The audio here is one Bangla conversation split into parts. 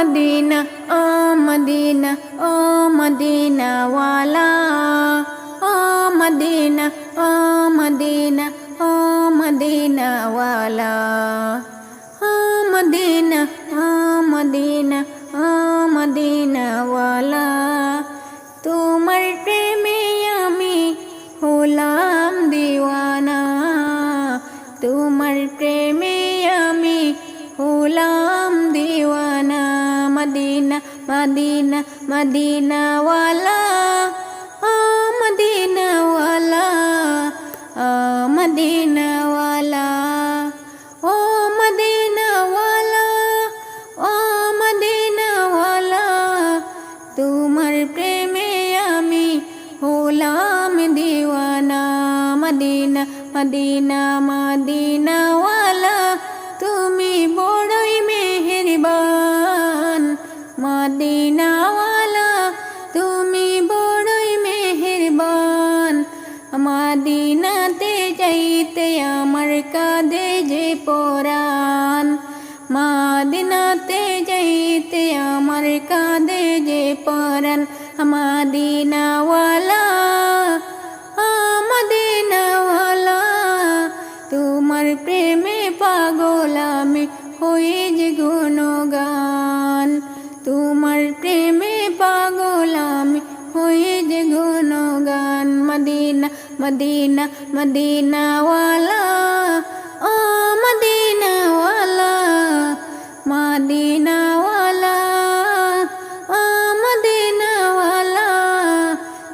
मदीना ओ मदीना ओ मदीना वाला ओ मदीना ओ मदीना ओ मदीना वाला ओ मदीना ओ मदीना ओ मदीना वाला তোমার প্রেমে আমি হলাম দিওয়ানা তোমার প্রেমে আমি হলাম দিওয়ানা মদিনা মদিনা মদিনা ওয়ালা ও মদিনা ওয়ালা ও মদিনা ওয়ালা ও মদিনা ওয়ালা ও মদিনা ওয়ালা তোমার প্রেমে আমি হলাম দিওয়ানা মদিনা মদিনা মদিনা ওয়ালা তুমি বড়ই মেহেরবান মদিনা ওয়ালা তুমি বড়ই মেহেরবান মদিনাতে যাইতে আমার কাঁদে যে পরাণ মদিনাতে যাইতে আমার কাঁদে যে পরাণ মদিনা ওয়ালা মদিনা ওয়ালা তোমার প্রেমে পাগল আমি হই যে গুণগান তোমার প্রেমে পাগল আমি হই যে গুণগান মদিনা মদিনা মদিনা ওয়ালা ও মদিনা ওয়ালা মদিনা ওয়ালা ও মদিনা ওয়ালা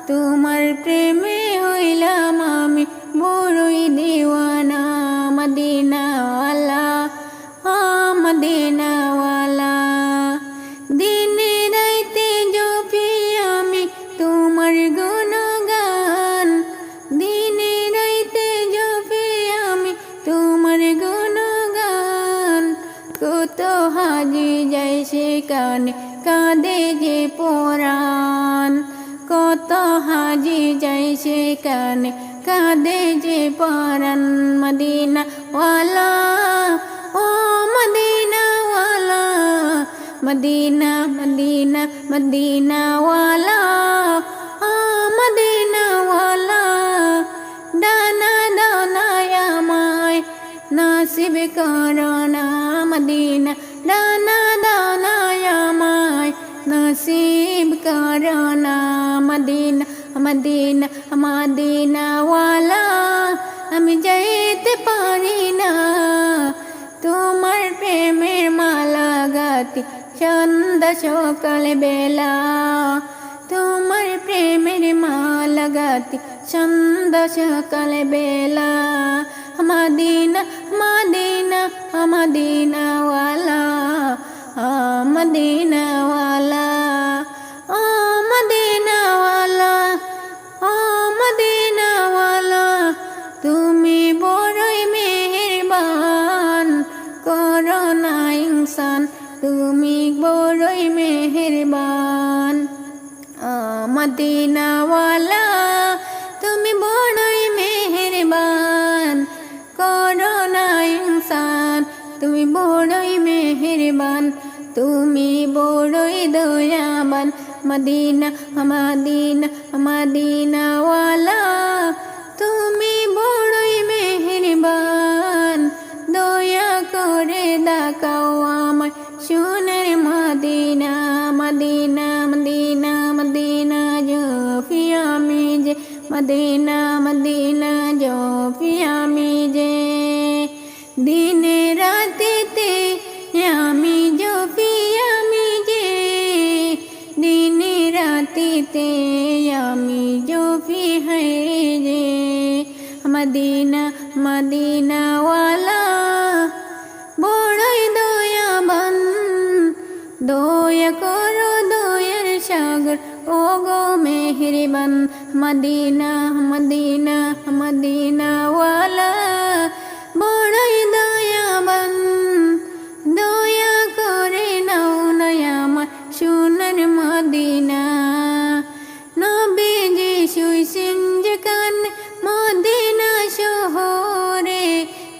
তোমার প্রেমে হইলাম আমি বড়ই দিওয়ানা মদিনা ওয়ালা ও মদিনা ওয়ালা দিনে রাইতে জপি আমি তোমার গুণগান দিনে রাইতে জপি আমি তোমার গুণগান কত হাজি যায় সেখানে কাঁদে যে পরাণ কত হাজি যায় সেখানে কাঁদে যে পরাণ মদিনা ওয়ালা ও মদিনা ওয়ালা মদিনা মদিনা মদিনা ওয়ালা ও মদিনা ওয়ালা দানা দানায় আমায় নাসিব করোনা মদিনা দানা দানায় আমায় নাসিব করোনা মদিনা মদিনা মদিনা ওয়ালা আমি যাইতে পারি না তোমার প্রেমের মালা গাতি সন্ধ্যা সকাল বেলা তোমার প্রেমের মালা গাতি সন্ধ্যা সকাল বেলা মদিনা মদিনা মদিনা ওয়ালা মদিনা ওয়ালা ও মদিনা ওয়ালা ও মদিনা ওয়ালা তুমি বড়ই মেহেরবান করোনা ইনসান তুমি বড়ই মেহেরবান মদিনা ওয়ালা তুমি বড়ই মেহেরবান করোনা ইনসান তুমি বড়ই মেহেরবান তুমি বড়ই দয়াবান মদিনা মদিনা মদিনা ওয়ালা তুমি বড়ই মেহেরবান দয়া করে দেখাও আমায় সোনার মদিনা মদিনা মদিনা মদিনা জপি আমি যে মদিনা মদিনা জপি আমি যে দিনে রাতেতে আমি জপি আমি যে দিনে রাতেতে আমি জপি হায় যে মদিনা মদিনা ওয়ালা বড়ই দয়াবান দয়া করো দয়ার সাগর ও গো মেহেরবান মদিনা মদিনা মদিনা ওয়ালা বড়ই দয়াবান দয়া করে নাও না আমার সোনার মদিনা নবীজি শুইছেন যেখানে মদিনা শহরে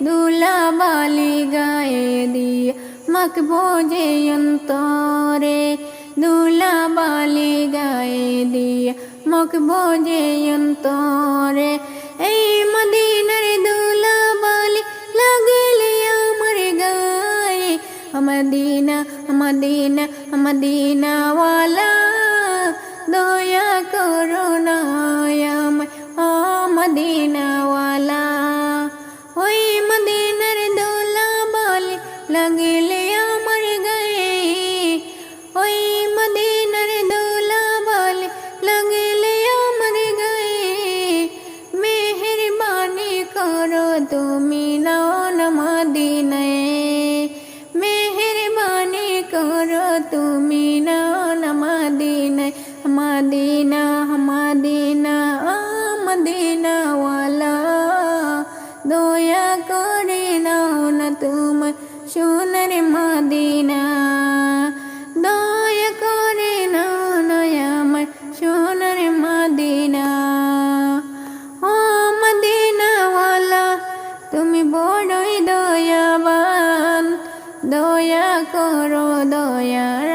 দুলা বালি গায়ে দিয়ে মাখবো যে অন্তরে চমক বোঝে অন্তরে। এই মদিনার ধুলাবালি লাগিলে আমার গায়ে, মদিনা মদিনা মদিনা ওয়ালা দয়া করো না আমায়, ও মদিনা ওয়ালা। ওই মদিনার ধুলাবালি লাগিলে আমার গায়ে, ওই মদিনার ধুলাবালি লাগিলে আমার গায়ে, মেহেরবানি করো তুমি নাও না মদিনায়, মেহেরবানি করো তুমি নাও না মদিনায়। মদিনা মদিনা মদিনা ওয়ালা দয়া করে নাও না তোমার সোনার মদিনা, দয়া করে নাও না আমার সোনার মদিনা। ও মদিনা ওয়ালা তুমি বড়ই দয়াবান, দয়া করো দয়ার